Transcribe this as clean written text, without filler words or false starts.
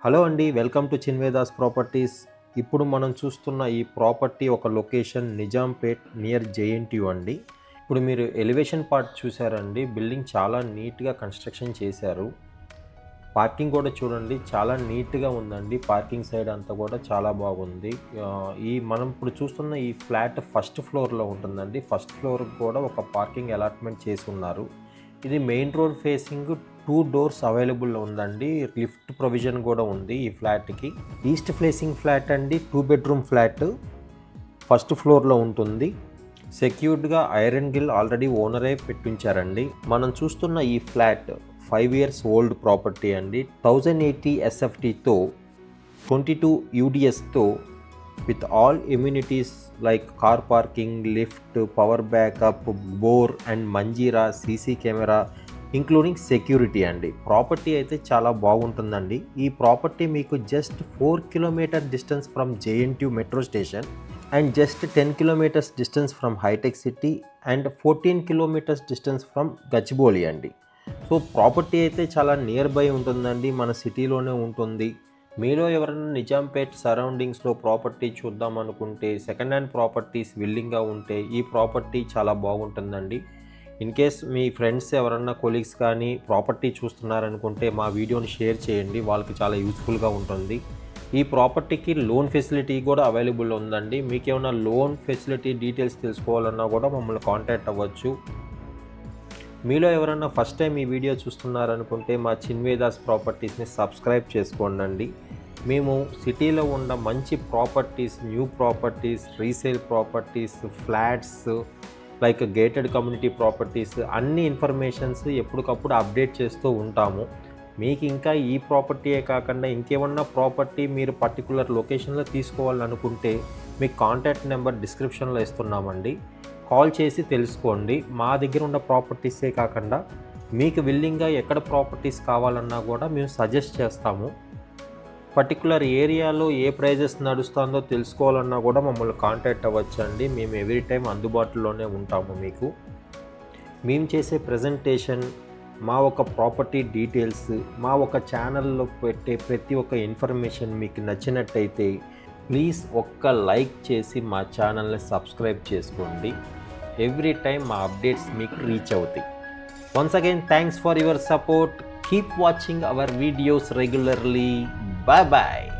Hello అండి, welcome to చిన్వేదాస్ properties. ఇప్పుడు మనం చూస్తున్న ఈ ప్రాపర్టీ ఒక లొకేషన్ నిజాంపేట్ నియర్ జేఎన్టీయూ అండి. ఇప్పుడు మీరు ఎలివేషన్ పార్ట్ చూసారండి. బిల్డింగ్ చాలా నీట్గా కన్స్ట్రక్షన్ చేశారు. పార్కింగ్ కూడా చూడండి, చాలా నీట్గా ఉందండి. పార్కింగ్ సైడ్ అంతా కూడా చాలా బాగుంది. మనం ఇప్పుడు చూస్తున్న ఈ ఫ్లాట్ ఫస్ట్ ఫ్లోర్లో ఉంటుందండి. ఫస్ట్ ఫ్లోర్ కూడా ఒక పార్కింగ్ అలాట్మెంట్ చేసి ఉన్నారు. ఇది main road facing 2 doors available ఉందండి. లిఫ్ట్ ప్రొవిజన్ కూడా ఉంది ఈ ఫ్లాట్కి. ఈస్ట్ ఫేసింగ్ ఫ్లాట్ అండి, 2 బెడ్రూమ్ ఫ్లాట్ ఫస్ట్ ఫ్లోర్లో ఉంటుంది. సెక్యూర్డ్గా ఐరన్ గిల్ ఆల్రెడీ ఓనరే పెట్టించారండి. మనం చూస్తున్న ఈ ఫ్లాట్ 5 ఇయర్స్ ఓల్డ్ ప్రాపర్టీ అండి. 1080 SFTతో 22 UDSతో with all amenities like car parking, lift, power backup, bore and manjeera, CC camera including security అండి. ప్రాపర్టీ అయితే చాలా బాగుంటుందండి. ఈ ప్రాపర్టీ మీకు just 4 kilometre distance from JNTU metro station and just 10 kilometres distance from హైటెక్ City and 14 kilometres distance from Gachibowli అండి. So property అయితే చాలా నియర్ బై ఉంటుందండి, మన సిటీలోనే ఉంటుంది. మీలో ఎవరైనా నిజాంపేట్ సరౌండింగ్స్లో ప్రాపర్టీ చూద్దాం అనుకుంటే, సెకండ్ హ్యాండ్ ప్రాపర్టీస్ విల్లింగ్గా ఉంటే ఈ ప్రాపర్టీ చాలా బాగుంటుందండి. ఇన్ కేస్ మీ ఫ్రెండ్స్ ఎవరన్నా కొలీగ్స్ కానీ ప్రాపర్టీ చూస్తున్నారనుకుంటే మా వీడియోని షేర్ చేయండి, వాళ్ళకి చాలా యూస్ఫుల్గా ఉంటుంది. ఈ ప్రాపర్టీకి లోన్ ఫెసిలిటీ కూడా అవైలబుల్ ఉందండి. మీకు ఏమైనా లోన్ ఫెసిలిటీ డీటెయిల్స్ తెలుసుకోవాలన్నా కూడా మమ్మల్ని కాంటాక్ట్ అవ్వచ్చు. మీలో ఎవరన్నా ఫస్ట్ టైం ఈ వీడియో చూస్తున్నారనుకుంటే మా చిన్వేదాస్ ప్రాపర్టీస్ని సబ్స్క్రైబ్ చేసుకోండి. మేము సిటీలో ఉన్న మంచి properties, new properties, resale properties, flats, like gated community properties అన్ని ఇన్ఫర్మేషన్స్ ఎప్పటికప్పుడు అప్డేట్ చేస్తూ ఉంటాము. మీకు ఇంకా ఈ ప్రాపర్టీయే కాకుండా ఇంకేమన్నా ప్రాపర్టీ మీరు పర్టికులర్ లొకేషన్లో తీసుకోవాలనుకుంటే మీకు కాంటాక్ట్ నెంబర్ డిస్క్రిప్షన్లో ఇస్తున్నామండి. కాల్ చేసి తెలుసుకోండి. మా దగ్గర ఉన్న ప్రాపర్టీసే కాకుండా మీకు విల్లింగ్గా ఎక్కడ ప్రాపర్టీస్ కావాలన్నా కూడా మేము సజెస్ట్ చేస్తాము. పర్టికులర్ ఏరియాలో ఏ ప్రైజెస్ నడుస్తుందో తెలుసుకోవాలన్నా కూడా మమ్మల్ని కాంటాక్ట్ అవ్వచ్చండి. మేము ఎవ్రీ టైం అందుబాటులోనే ఉంటాము. మీకు మేము చేసే ప్రజెంటేషన్, మా ఒక ప్రాపర్టీ డీటెయిల్స్, మా ఒక ఛానల్లో పెట్టే ప్రతి ఒక్క ఇన్ఫర్మేషన్ మీకు నచ్చినట్టయితే ప్లీజ్ ఒక్క లైక్ చేసి మా ఛానల్ని సబ్స్క్రైబ్ చేసుకోండి. ఎవ్రీ టైం మా అప్డేట్స్ మీకు రీచ్ అవుతాయి. Once again thanks for your support. Keep watching our videos regularly. Bye bye.